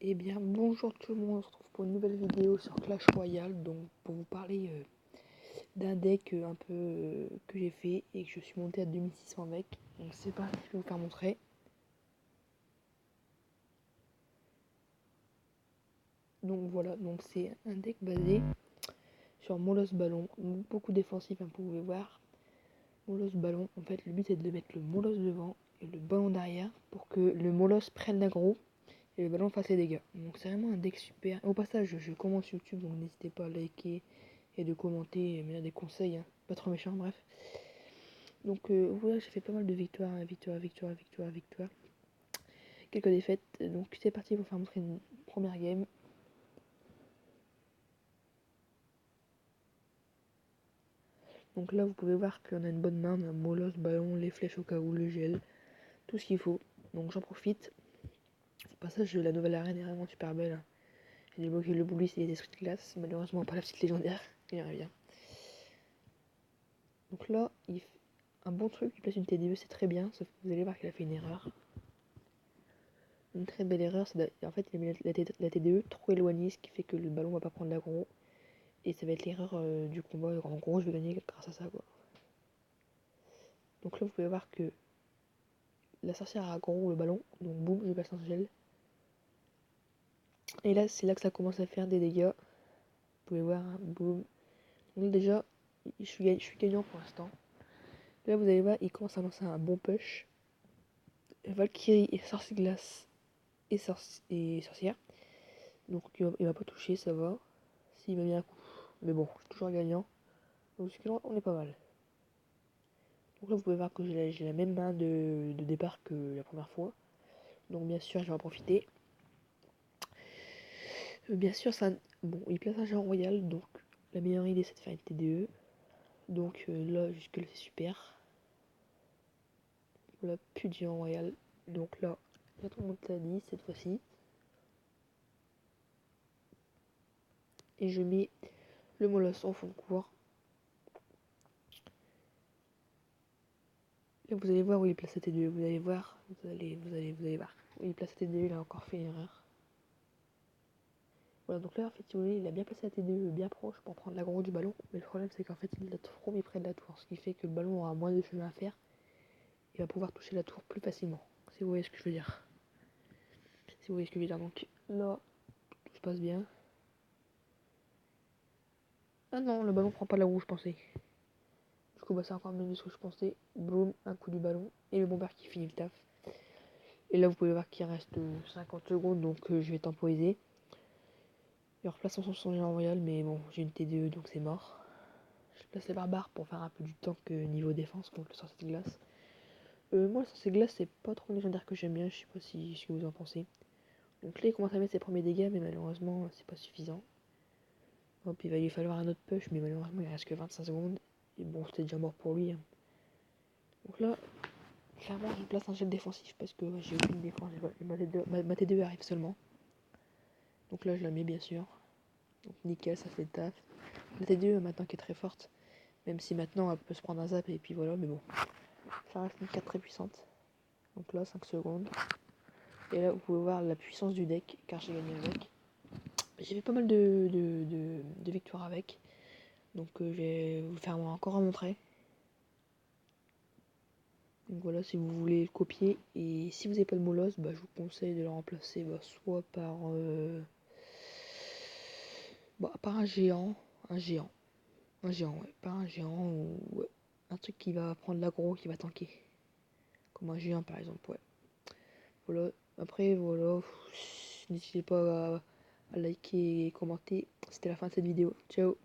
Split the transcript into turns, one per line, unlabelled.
Eh bien bonjour tout le monde, on se retrouve pour une nouvelle vidéo sur Clash Royale, donc pour vous parler d'un deck un peu que j'ai fait et que je suis monté à 2600 avec. Donc c'est parti, je vais vous faire montrer. Donc voilà, donc c'est un deck basé sur Molosse Ballon, beaucoup défensif, vous pouvez voir. Molosse Ballon, en fait le but c'est de mettre le Molosse devant et le ballon derrière pour que le Molosse prenne l'aggro et le ballon fasse les dégâts. Donc c'est vraiment un deck super. Au passage, je commence YouTube, donc n'hésitez pas à liker et de commenter et me donner des conseils, hein. Pas trop méchant, bref. Donc voilà, j'ai fait pas mal de victoires, victoires. Quelques défaites, donc c'est parti pour faire montrer une première game. Donc là vous pouvez voir qu'on a une bonne main, on a Molosse, ballon, les flèches au cas où, le gel, tout ce qu'il faut. Donc j'en profite. Au passage, la nouvelle arène est vraiment super belle, hein. J'ai débloqué le boulis et les esprits de glace, malheureusement pas la petite légendaire, il y en a bien. Donc là, il fait un bon truc, il place une TDE, c'est très bien, sauf que vous allez voir qu'il a fait une erreur. Une très belle erreur, c'est en fait il a mis la TDE trop éloignée, ce qui fait que le ballon va pas prendre l'aggro. Et ça va être l'erreur du combat, en gros je vais gagner grâce à ça quoi. Donc là vous pouvez voir que la sorcière a aggro le ballon, donc boum, je passe un gel. Et là c'est là que ça commence à faire des dégâts. Vous pouvez voir, hein, boum. Donc déjà, je suis gagnant pour l'instant. Là vous allez voir, il commence à lancer un bon push. Valkyrie et sorcier glace et sorcière. Donc il va pas toucher, ça va. S'il m'a mis un coup. Mais bon, je suis toujours gagnant. Donc jusque-là, on est pas mal. Donc là, vous pouvez voir que j'ai la même main de départ que la première fois. Donc bien sûr, je vais en profiter. Bien sûr, ça, bon, il place un géant royal. Donc la meilleure idée, c'est de faire une TDE. Donc là, jusque-là, c'est super. Voilà, plus de géant royal. Donc là, tout le monde l'a dit cette fois-ci. Et je mets le molosse en fond de cours. Là, vous allez voir où il place sa TDE. Vous allez voir. Vous allez voir. Où il place sa TDE, il a encore fait une erreur. Voilà, donc là, en fait, si vous voulez, il a bien placé la TDE bien proche pour prendre l'aggro du ballon. Mais le problème, c'est qu'en fait, il l'a trop mis près de la tour. Ce qui fait que le ballon aura moins de chemin à faire. Il va pouvoir toucher la tour plus facilement. Si vous voyez ce que je veux dire. Si vous voyez ce que je veux dire. Donc là, tout se passe bien. Ah non, le ballon prend pas l'aggro, je pensais. Du coup, bah, c'est encore mieux de ce que je pensais. Boum, un coup du ballon. Et le bombard qui finit le taf. Et là, vous pouvez voir qu'il reste 50 secondes. Donc je vais temporiser. Il replace son géant royal. Mais bon, j'ai une TDE, donc c'est mort. Je place les barbares pour faire un peu du tank niveau défense contre le sorcier de glace. Moi, le sorcier de glace, c'est pas trop une légendaire que j'aime bien. Je sais pas si ce que vous en pensez. Donc là, il commence à mettre ses premiers dégâts, mais malheureusement, c'est pas suffisant. Hop, il va lui falloir un autre push, mais malheureusement, il reste que 25 secondes. Et bon, c'était déjà mort pour lui, hein. Donc là, clairement, je place un gel défensif parce que j'ai aucune défense. Ma T2 arrive seulement. Donc là, je la mets bien sûr. Donc nickel, ça fait le taf. La T2 maintenant qui est très forte. Même si maintenant, elle peut se prendre un zap et puis voilà, mais bon. Ça reste une carte très puissante. Donc là, 5 secondes. Et là, vous pouvez voir la puissance du deck, car j'ai gagné avec. J'ai fait pas mal de victoires avec. Donc je vais vous faire encore un montrer. Donc voilà, si vous voulez le copier. Et si vous n'avez pas de molosse, bah, je vous conseille de le remplacer soit par un géant. Ouais, pas un géant ou ouais, un truc qui va prendre l'aggro, qui va tanker. Comme un géant par exemple, ouais. Voilà, après voilà, n'hésitez pas à liker et commenter. C'était la fin de cette vidéo. Ciao.